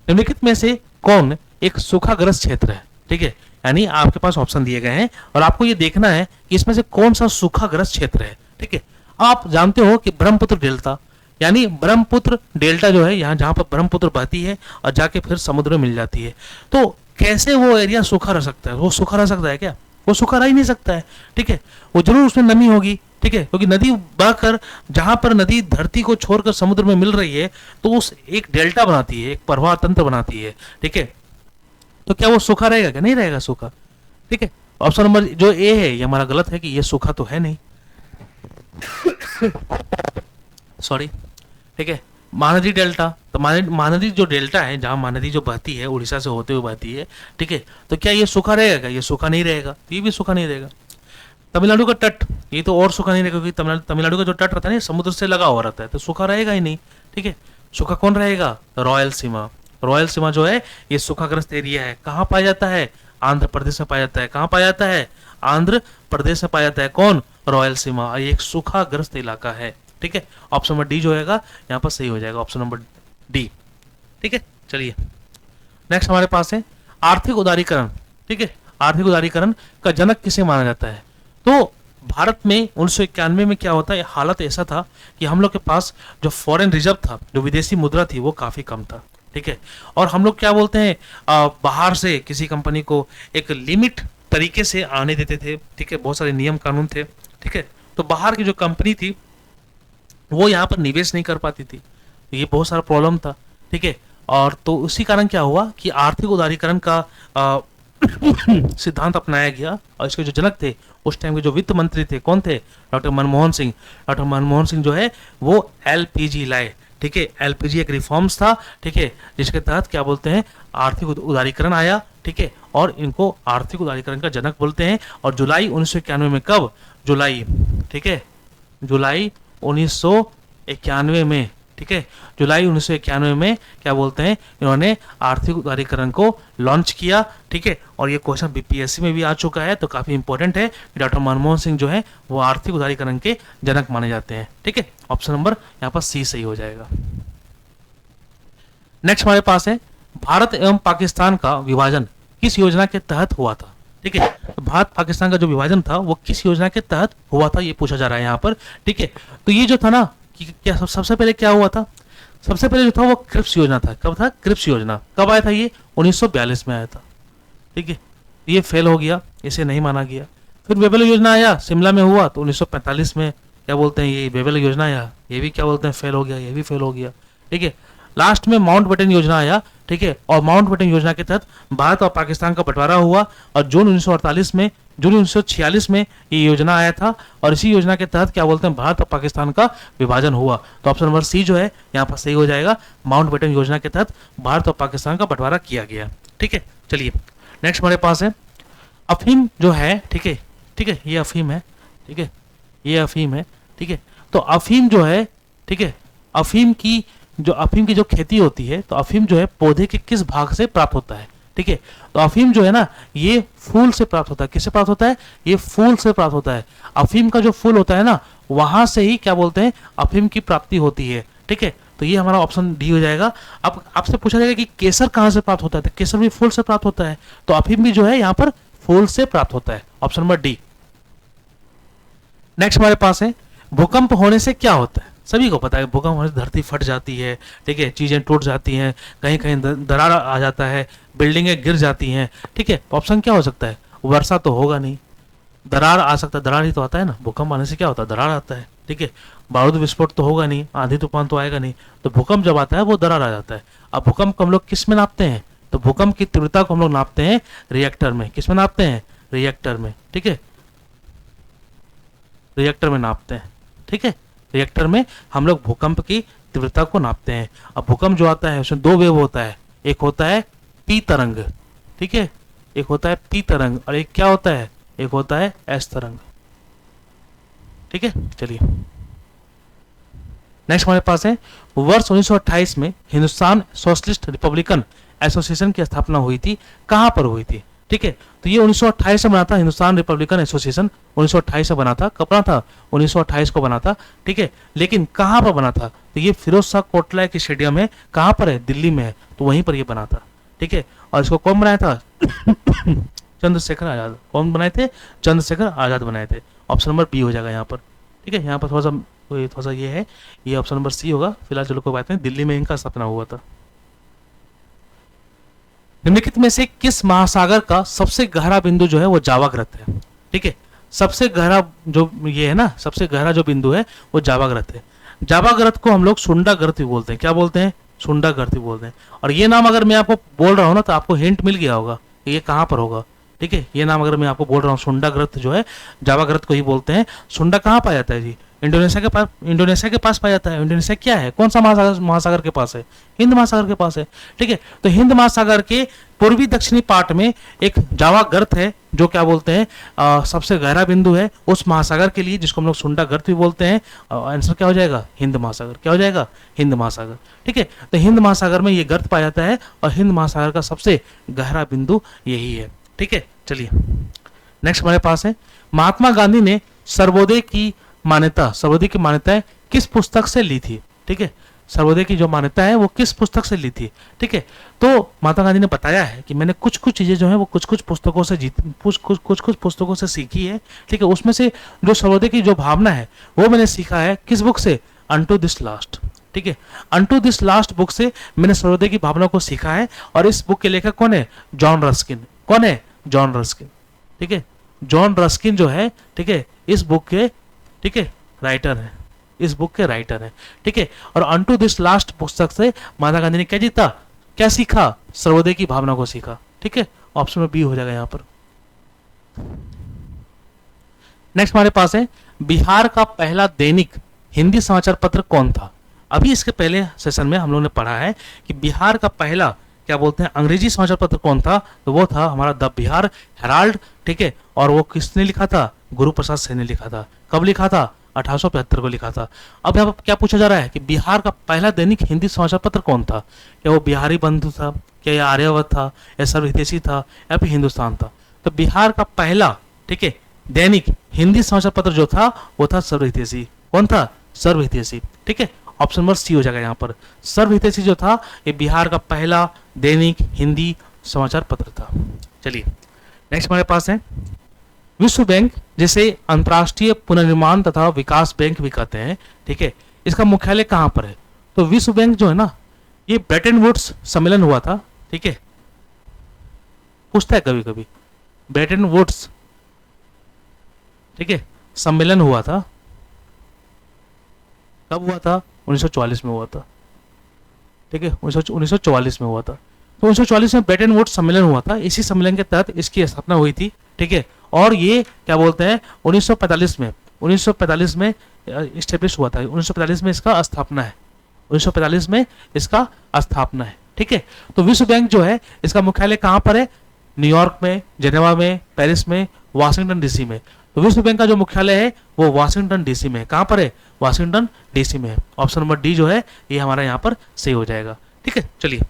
निम्नलिखित में से कौन एक सूखाग्रस्त क्षेत्र है? ठीक है, यानी आपके पास ऑप्शन दिए गए हैं और आपको ये देखना है कि इसमें से कौन सा सूखाग्रस्त क्षेत्र है। ठीक है, आप जानते हो कि ब्रह्मपुत्र डेल्टा, यानी ब्रह्मपुत्र डेल्टा जो है यहाँ जहां पर ब्रह्मपुत्र बहती है और जाके फिर समुद्र में मिल जाती है, तो कैसे वो एरिया सूखा रह सकता है? वो सूखा रह सकता है क्या? वो सूखा रह ही नहीं सकता है। ठीक है, वो जरूर उसमें नमी होगी। ठीक है, क्योंकि नदी बहकर जहां पर नदी धरती को छोड़कर समुद्र में मिल रही है तो उस एक डेल्टा बनाती है, एक प्रवाह तंत्र बनाती है। ठीक है, तो क्या वो सूखा रहेगा? क्या नहीं रहेगा सूखा? ठीक है, ऑप्शन नंबर जो ए है ये हमारा गलत है कि ये सूखा तो है नहीं। सॉरी। ठीक है, महानदी डेल्टा, तो महानदी जो डेल्टा है जहां महानदी जो बहती है उड़ीसा से होते हुए बहती है, ठीक है, तो क्या ये सूखा रहेगा? ये सूखा नहीं रहेगा, ये भी सूखा नहीं रहेगा। तमिलनाडु का तट, ये तो और सूखा नहीं रहेगा क्योंकि तमिलनाडु का जो तट रहता है ना समुद्र से लगा हुआ रहता है, तो सूखा रहेगा ही नहीं। ठीक है, सूखा कौन रहेगा? रॉयल सीमा। रॉयल सीमा जो है ये सूखाग्रस्त एरिया है। कहाँ पाया जाता है? आंध्र प्रदेश में पाया जाता है। कहाँ पाया जाता है? आंध्र प्रदेश में पाया जाता है। कौन? रॉयल सीमा। ये एक सूखाग्रस्त इलाका है। ठीक है, ऑप्शन नंबर डी जो होगा यहाँ पर सही हो जाएगा, ऑप्शन नंबर डी। ठीक है, चलिए नेक्स्ट हमारे पास है आर्थिक उदारीकरण। ठीक है, आर्थिक उदारीकरण का जनक किसे माना जाता है? तो भारत में 1991 में क्या होता है, हालत ऐसा था कि हम लोग के पास जो फॉरेन रिजर्व था, जो विदेशी मुद्रा थी, वो काफी कम था। ठीक है, और हम लोग क्या बोलते हैं, बाहर से किसी कंपनी को एक लिमिट तरीके से आने देते थे। ठीक है, बहुत सारे नियम कानून थे। ठीक है, तो बाहर की जो कंपनी थी वो यहाँ पर निवेश नहीं कर पाती थी, तो ये बहुत सारा प्रॉब्लम था। ठीक है, और तो उसी कारण क्या हुआ कि आर्थिक उदारीकरण का सिद्धांत अपनाया गया और इसके जो जनक थे उस टाइम के जो वित्त मंत्री थे कौन थे? डॉक्टर मनमोहन सिंह। डॉक्टर मनमोहन सिंह जो है वो एलपीजी लाए, ठीक है। एलपीजी एक रिफॉर्म्स था, ठीक है, जिसके तहत क्या बोलते हैं आर्थिक उदारीकरण आया, ठीक है, और इनको आर्थिक उदारीकरण का जनक बोलते हैं। और जुलाई 1991 में, कब? जुलाई, ठीक है, जुलाई 1991 में, ठीक है, जुलाई 1991 में क्या बोलते हैं इन्होंने आर्थिक उदारीकरण को लॉन्च किया, ठीक है। और ये क्वेश्चन बीपीएससी में भी आ चुका है, तो काफी इंपॉर्टेंट है कि डॉक्टर मनमोहन सिंह जो है वो आर्थिक उदारीकरण के जनक माने जाते हैं, ठीक है। ऑप्शन नंबर यहाँ पर सी सही हो जाएगा। नेक्स्ट हमारे पास है भारत एवं पाकिस्तान का विभाजन किस योजना के तहत हुआ था, ठीक है। तो भारत पाकिस्तान का जो विभाजन था वो किस योजना के तहत हुआ था ये पूछा जा रहा है यहाँ पर, ठीक है। तो ये जो था ना कि क्या सबसे पहले क्या हुआ था? सबसे पहले जो था वो क्रिप्स योजना था। कब था क्रिप्स योजना? कब आया था ये? 1942 में आया था, ठीक है। ये फेल हो गया, इसे नहीं माना गया। फिर वेबल योजना आया, शिमला में हुआ, तो 1945 में क्या बोलते हैं ये वेबल योजना आया, ये भी क्या बोलते हैं फेल हो गया, ये भी फेल हो गया, ठीक है। लास्ट में माउंटबेटन योजना आया, ठीक है, और माउंटबेटन योजना के तहत भारत और पाकिस्तान का बंटवारा हुआ और जून 1946 में ये योजना आया था और इसी योजना के तहत क्या बोलते हैं भारत और पाकिस्तान का विभाजन हुआ। तो ऑप्शन नंबर सी जो है यहाँ पर सही हो जाएगा। माउंटबेटन योजना के तहत भारत और पाकिस्तान का बंटवारा किया गया, ठीक है। चलिए नेक्स्ट हमारे पास है अफीम जो है, ठीक है, ठीक है, ये अफीम है, ठीक है, ये अफीम है, ठीक है। तो अफीम जो है, ठीक है, अफीम की जो खेती होती है, तो अफीम जो है पौधे के किस भाग से प्राप्त होता है, ठीक है। तो अफीम जो है ना ये फूल से प्राप्त होता है। किससे प्राप्त होता है? ये फूल से प्राप्त होता है। अफीम का जो फूल होता है ना वहां से ही क्या बोलते हैं अफीम की प्राप्ति होती है, ठीक है। तो ये हमारा ऑप्शन डी हो जाएगा। अब आपसे पूछा जाएगा कि केसर कहां से प्राप्त होता है, तो केसर भी फूल से प्राप्त होता है, तो अफीम भी जो है यहाँ पर फूल से प्राप्त होता है। Option number D. नेक्स्ट हमारे पास है भूकंप होने से क्या होता है? सभी को पता है भूकंप होने से धरती फट जाती है, ठीक है, चीजें टूट जाती हैं, कहीं कहीं दरार आ जाता है, बिल्डिंगें गिर जाती हैं, ठीक है। ऑप्शन क्या हो सकता है? वर्षा तो होगा नहीं, दरार आ सकता है, दरार ही तो आता है ना, भूकंप आने से क्या होता है दरार आता है, ठीक है। बारूद विस्फोट तो होगा नहीं, आंधी तूफान तो आएगा नहीं, तो भूकंप जब आता है वो दरार आ जाता है। अब भूकंप को हम लोग किस में नापते हैं? तो भूकंप की तीव्रता को हम लोग नापते हैं रिएक्टर में। किस में नापते हैं? रिएक्टर में, ठीक है, रिएक्टर में नापते हैं, ठीक है। रिएक्टर में हम लोग भूकंप की तीव्रता को नापते हैं। अब भूकंप जो आता है उसमें दो वेव होता है, एक होता है पी तरंग, ठीक है, एक होता है पी तरंग और एक क्या होता है? एक होता है एस तरंग, ठीक है। चलिए नेक्स्ट हमारे पास है वर्ष 1928 में हिंदुस्तान सोशलिस्ट रिपब्लिकन एसोसिएशन की स्थापना हुई थी। कहां पर हुई थी? ठीक है, तो ये 1928 में बना था, हिंदुस्तान रिपब्लिकन एसोसिएशन 1928 में बना था। कब बना था? 1928 को बना था, ठीक है। लेकिन कहां पर बना था? तो ये फिरोज शाह कोटला के स्टेडियम है। कहां पर है? दिल्ली में है, तो वहीं पर ये बना था, ठीक है। और इसको कौन बनाया था? चंद्रशेखर आजाद। कौन बनाए थे? चंद्रशेखर आजाद बनाए थे। ऑप्शन नंबर बी हो जाएगा यहाँ पर, ठीक है। यहाँ पर थोड़ा सा ये है, ये ऑप्शन नंबर सी होगा। फिलहाल चलो कोई बात नहीं, दिल्ली में इनका स्थापना हुआ था। निम्नलिखित में से किस महासागर का सबसे गहरा बिंदु जो है वो जावाग्रत है? ठीक है, सबसे गहरा जो ये है ना, सबसे गहरा जो बिंदु है वो जावाग्रत है। जावाग्रत को हम लोग सुंडागर्त भी बोलते हैं। क्या बोलते हैं? सुंडागर्त भी बोलते हैं। और ये नाम अगर मैं आपको बोल रहा हूँ ना तो आपको हिंट मिल गया होगा कि ये कहाँ पर होगा, ठीक है। ये नाम अगर मैं आपको बोल रहा हूँ, सुंडागर्त जो है जावाग्रत को ही बोलते हैं। सुंडा कहाँ पाया जाता है जी? इंडोनेशिया के पास पाया जाता है। इंडोनेशिया क्या है? कौन सा महासागर के पास है? हिंद महासागर के पास है, ठीक है। तो हिंद महासागर के पूर्वी दक्षिणी पार्ट में एक जावा गर्त है जो क्या बोलते हैं सबसे गहरा बिंदु है उस महासागर के लिए, जिसको हम लोग सुंडा गर्त भी बोलते हैं। आंसर क्या हो जाएगा? हिंद महासागर। क्या हो जाएगा? हिंद महासागर, ठीक है। तो हिंद महासागर में ये गर्त पाया जाता है और हिंद महासागर का सबसे गहरा बिंदु यही है, ठीक है। चलिए नेक्स्ट हमारे पास है महात्मा गांधी ने सर्वोदय की मान्यताएं किस पुस्तक से ली थी? ठीक है, सर्वोदय की जो मान्यता है वो किस पुस्तक से ली थी? ठीक है, तो महात्मा गांधी ने बताया है कि मैंने कुछ चीजें जो है वो कुछ पुस्तकों से कुछ पुस्तकों से सीखी है, ठीक है। उसमें से जो सर्वोदय की जो भावना है वो मैंने सीखा है किस बुक से? अनटू दिस लास्ट, ठीक है। अनटू दिस लास्ट बुक से मैंने सर्वोदय की भावना को सीखा है। और इस बुक के लेखक कौन है? John Ruskin. कौन है? जॉन रस्किन, ठीक है। जॉन रस्किन जो है, ठीक है, इस बुक के, ठीक है, राइटर है, इस बुक के राइटर है, ठीक है। और अनटू दिस लास्ट पुस्तक से महात्मा गांधी ने क्या जीता? क्या सीखा? सर्वोदय की भावना को सीखा, ठीक है। ऑप्शन में बी हो जाएगा यहाँ पर। नेक्स्ट हमारे पास है बिहार का पहला दैनिक हिंदी समाचार पत्र कौन था। अभी इसके पहले सेशन में हम लोगों ने पढ़ा है कि बिहार का पहला क्या बोलते हैं अंग्रेजी समाचार पत्र कौन था, तो वो था हमारा द बिहार हेराल्ड, ठीक है। और वो किसने लिखा था, गुरु प्रसाद सिंह ने लिखा था। कब लिखा था, 1875 को लिखा था। अब यहाँ पर क्या पूछा जा रहा है कि बिहार का पहला दैनिक हिंदी समाचार पत्र कौन था, क्या वो बिहारी बंधु था, क्या यह आर्यावर्त था, या सर्वहितैषी था, या फिर हिंदुस्तान था। तो बिहार का पहला, ठीक है, दैनिक हिंदी समाचार पत्र जो था वो था सर्वहितैषी। कौन था, सर्वहितैषी, ठीक है। ऑप्शन नंबर सी हो जाएगा यहाँ पर। सर्वहितैषी जो था ये बिहार का पहला दैनिक हिंदी समाचार पत्र था। चलिए नेक्स्ट हमारे पास है विश्व बैंक, जिसे अंतर्राष्ट्रीय पुनर्निर्माण तथा विकास बैंक भी कहते हैं, ठीक है, इसका मुख्यालय कहाँ पर है। तो विश्व बैंक जो है ना, ये ब्रेटन वुड्स सम्मेलन हुआ था, ठीक है, पूछता है कभी कभी, ब्रेटन वुड्स, ठीक है, सम्मेलन हुआ था। कब हुआ था, 1944 में हुआ था, ठीक है, 1944 में हुआ था। तो 1944 में ब्रेटन वुड्स सम्मेलन हुआ था, इसी सम्मेलन के तहत इसकी स्थापना हुई थी, ठीक है। और ये क्या बोलते हैं 1945 में इस्टेब्लिश हुआ था। 1945 में इसका स्थापना है, 1945 में इसका स्थापना है, ठीक है। तो विश्व बैंक जो है इसका मुख्यालय कहाँ पर है, न्यूयॉर्क में, जेनेवा में, पेरिस में, वाशिंगटन डीसी में। तो विश्व बैंक का जो मुख्यालय है वो वाशिंगटन डीसी में है। कहाँ पर है, वाशिंगटन डीसी में है। ऑप्शन नंबर डी जो है ये हमारा यहाँ पर सही हो जाएगा, ठीक है। चलिए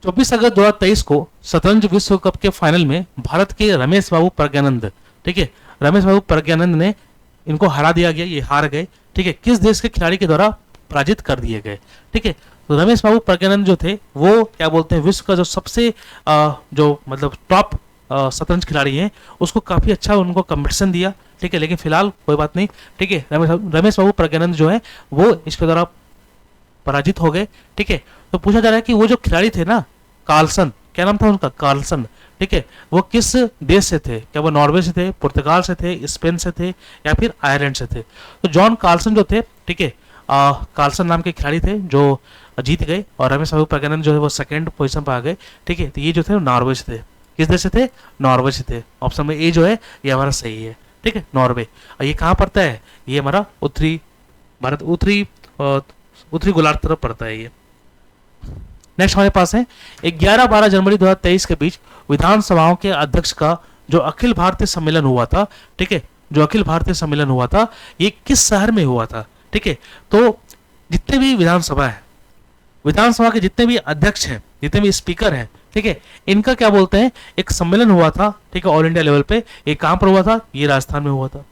24 अगस्त 2023 को शतरंज विश्व कप के फाइनल में भारत के रमेश बाबू प्रज्ञानंद, ठीक है, रमेश बाबू प्रज्ञानंद ने इनको हरा दिया गया, ये हार गए, ठीक है। किस देश के खिलाड़ी के द्वारा पराजित कर दिए गए, ठीक है। तो रमेश बाबू प्रज्ञानंद जो थे वो क्या बोलते हैं विश्व का जो सबसे जो मतलब टॉप शतरंज खिलाड़ी हैं, उसको काफी अच्छा उनको कंपटीशन दिया, ठीक है। लेकिन फिलहाल कोई बात नहीं, ठीक है, रमेश बाबू प्रज्ञानंद जो है वो इसके द्वारा पराजित हो गए, ठीक है। तो पूछा जा रहा है कि वो जो खिलाड़ी थे ना, कार्लसन, क्या नाम था उनका, कार्लसन, ठीक है, वो किस देश से थे, क्या वो नॉर्वे से थे, पुर्तगाल से थे, स्पेन से थे, या फिर आयरलैंड से थे। तो जॉन कार्लसन जो थे, ठीक है, कार्लसन नाम के खिलाड़ी थे जो जीत गए, और रमेश बाबू प्रज्ञानंद जो है वो सेकंड पोजीशन पर आ गए, ठीक है। तो ये जो थे नॉर्वे से थे, किस देश से थे, नॉर्वे से थे। ऑप्शन में ए जो है ये हमारा सही है, ठीक है, नॉर्वे। और ये कहाँ पड़ता है, ये हमारा उत्तरी भारत, उत्तरी गोलार्ध तरफ पड़ता है ये। नेक्स्ट हमारे पास है 11-12 जनवरी 2023 के बीच विधानसभाओं के अध्यक्ष का जो अखिल भारतीय सम्मेलन हुआ था, ठीक है, जो अखिल भारतीय सम्मेलन हुआ था ये किस शहर में हुआ था, ठीक है। तो जितने भी विधानसभा है, विधानसभा के जितने भी अध्यक्ष हैं, जितने भी स्पीकर हैं, ठीक है, इनका क्या बोलते हैं एक सम्मेलन हुआ था, ठीक है, ऑल इंडिया लेवल पे। ये कहाँ पर हुआ था, ये राजस्थान में हुआ था।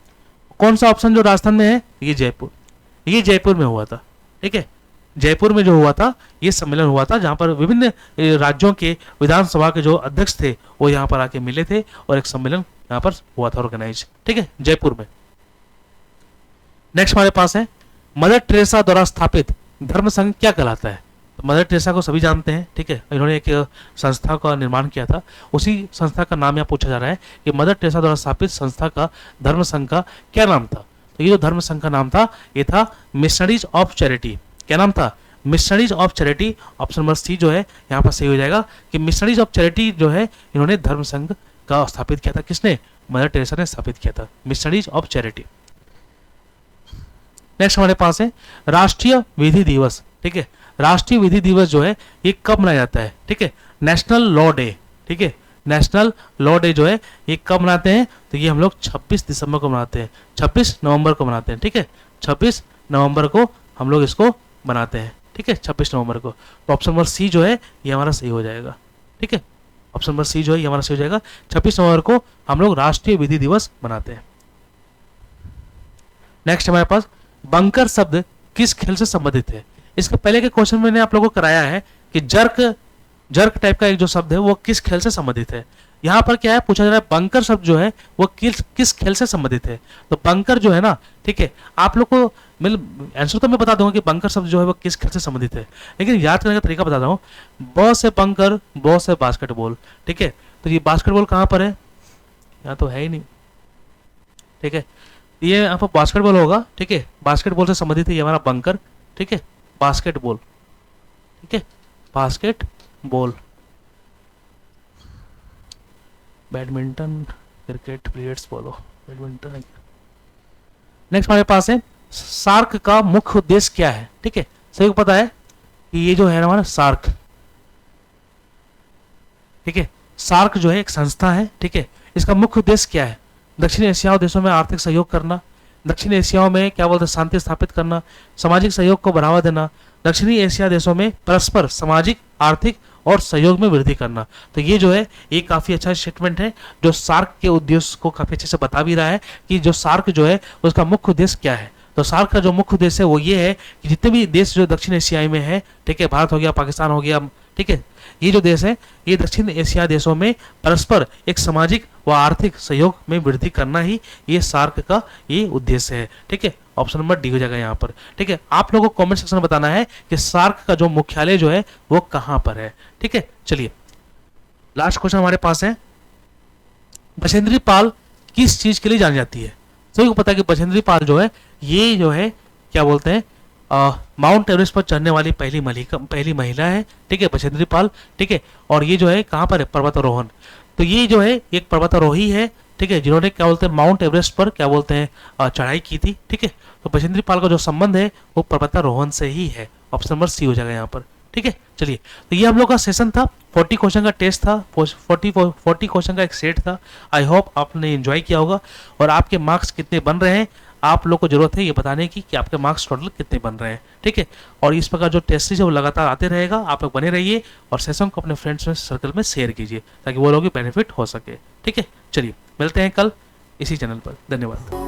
कौन सा ऑप्शन जो राजस्थान में है, ये जयपुर, ये जयपुर में हुआ था, ठीक है। जयपुर में जो हुआ था ये सम्मेलन हुआ था, जहां पर विभिन्न राज्यों के विधानसभा के जो अध्यक्ष थे वो यहाँ पर आके मिले थे और एक सम्मेलन यहाँ पर हुआ था ऑर्गेनाइज, ठीक है, जयपुर में। नेक्स्ट हमारे पास है मदर टेरेसा द्वारा स्थापित धर्म संघ क्या कहलाता है। तो मदर टेरेसा को सभी जानते हैं, ठीक है, इन्होंने एक संस्था का निर्माण किया था, उसी संस्था का नाम यहाँ पूछा जा रहा है कि मदर टेरेसा द्वारा स्थापित संस्था का धर्म संघ का क्या नाम था। तो ये जो धर्म संघ का नाम था ये था मिशनरीज ऑफ चैरिटी। क्या नाम था, missionaries of charity. Option number C जो है यहाँ पर सही हो जाएगा कि मिशनरीज ऑफ चैरिटी जो है इन्होंने धर्म संघ का स्थापित किया था। किसने, मदर टेरेसा ने स्थापित किया था, मिशनरीज ऑफ चैरिटी। नेक्स्ट हमारे पास है राष्ट्रीय विधि दिवस, ठीक है, राष्ट्रीय विधि दिवस जो है ये कब मनाया जाता है, ठीक है, नेशनल लॉ डे, ठीक है, नेशनल लॉ डे जो है ये कब मनाते हैं, तो ये हम लोग 26 दिसंबर को मनाते हैं, 26 नवंबर को मनाते हैं, ठीक है, 26 नवंबर को हम लोग इसको बनाते हैं, ठीक है, 26 नवंबर को। तो ऑप्शन नंबर सी जो है ये हमारा सही हो जाएगा, ठीक है, ऑप्शन नंबर सी जो है ये हमारा सही हो जाएगा। 26 नवंबर को हम लोग राष्ट्रीय विधि दिवस मनाते हैं। नेक्स्ट हमारे पास बंकर शब्द किस खेल से संबंधित है। इसके पहले के क्वेश्चन में मैंने आप लोगों को कराया है कि जर्क टाइप का एक जो शब्द है वो किस खेल से संबंधित है। यहाँ पर क्या है पूछा जा रहा है बंकर शब्द जो है वो किस खेल से संबंधित है। तो बंकर जो है ना, ठीक है, आप लोग को आंसर तो मैं बता दूंगा कि बंकर शब्द जो है वो किस खेल से संबंधित है, लेकिन याद करने का तरीका बता रहा हूँ। ब से बंकर, बॉ से बास्केटबॉल, ठीक है, तो ये बास्केटबॉल कहाँ पर है, यहाँ तो है ही नहीं, ठीक है, ये यहाँ पर बास्केटबॉल होगा, ठीक है, बास्केटबॉल से संबंधित है ये हमारा बंकर, ठीक है, बास्केटबॉल, ठीक है, बास्केटबॉल, बैडमिंटन, क्रिकेट, बिलियर्ड्स, पोलो, बैडमिंटन। नेक्स्ट हमारे पास है सार्क का मुख्य उद्देश्य क्या है। ठीक है, सभी को पता है कि ये जो है हमारा सार्क, ठीक है, सार्क जो है एक संस्था है। ठीक है, इसका मुख्य उद्देश्य क्या है? दक्षिण एशियाई देशों में आर्थिक सहयोग करना, दक्षिण एशिया में क्या बोलते हैं शांति स्थापित करना, सामाजिक सहयोग को बढ़ावा देना, दक्षिणी एशिया देशों में परस्पर सामाजिक, आर्थिक और सहयोग में वृद्धि करना। तो ये जो है ये काफी अच्छा स्टेटमेंट है जो सार्क के उद्देश्य को काफी अच्छे से बता भी रहा है कि जो सार्क जो है उसका मुख्य उद्देश्य क्या है। तो सार्क का जो मुख्य उद्देश्य है वो ये है कि जितने भी देश जो दक्षिण एशियाई में है, ठीक है, भारत हो गया, पाकिस्तान हो गया, ठीक है, ये जो देश है ये दक्षिण एशिया देशों में परस्पर एक सामाजिक व आर्थिक सहयोग में वृद्धि करना ही ये सार्क का ये उद्देश्य है। ठीक है, ऑप्शन नंबर डी हो जाएगा यहाँ पर। ठीक है, आप लोगों को कमेंट सेक्शन में बताना है कि सार्क का जो मुख्यालय जो है वो कहाँ पर है। ठीक है, चलिए लास्ट क्वेश्चन हमारे पास है, बछेंद्री पाल किस चीज के लिए जानी जाती है? सभी को पता है कि बछेंद्री पाल जो है ये जो है क्या बोलते हैं माउंट एवरेस्ट पर चढ़ने वाली पहली महिला है। ठीक है, बछेंद्री पाल। ठीक है, और ये जो है कहाँ पर है? पर्वतारोहण। तो ये जो है एक पर्वतारोही है, ठीक है, जिन्होंने क्या बोलते हैं माउंट एवरेस्ट पर क्या बोलते हैं चढ़ाई की थी। ठीक है, तो बछेंद्री पाल का जो संबंध है वो पर्वतारोहण से ही है। ऑप्शन नंबर सी हो जाएगा यहाँ पर। ठीक है, चलिए तो ये हम लोग का सेशन था, 40 क्वेश्चन का टेस्ट था, 40 क्वेश्चन का एक सेट था। आई होप आपने एंजॉय किया होगा। और आपके मार्क्स कितने बन रहे हैं आप लोग को जरूरत है ये बताने की कि आपके मार्क्स टोटल कितने बन रहे हैं। ठीक है, और इस प्रकार जो टेस्ट है वो लगातार आते रहेगा। आप लोग बने रहिए और सेशन को अपने फ्रेंड्स में सर्कल में शेयर कीजिए ताकि वो लोग भी बेनिफिट हो सके। ठीक है, चलिए मिलते हैं कल इसी चैनल पर। धन्यवाद।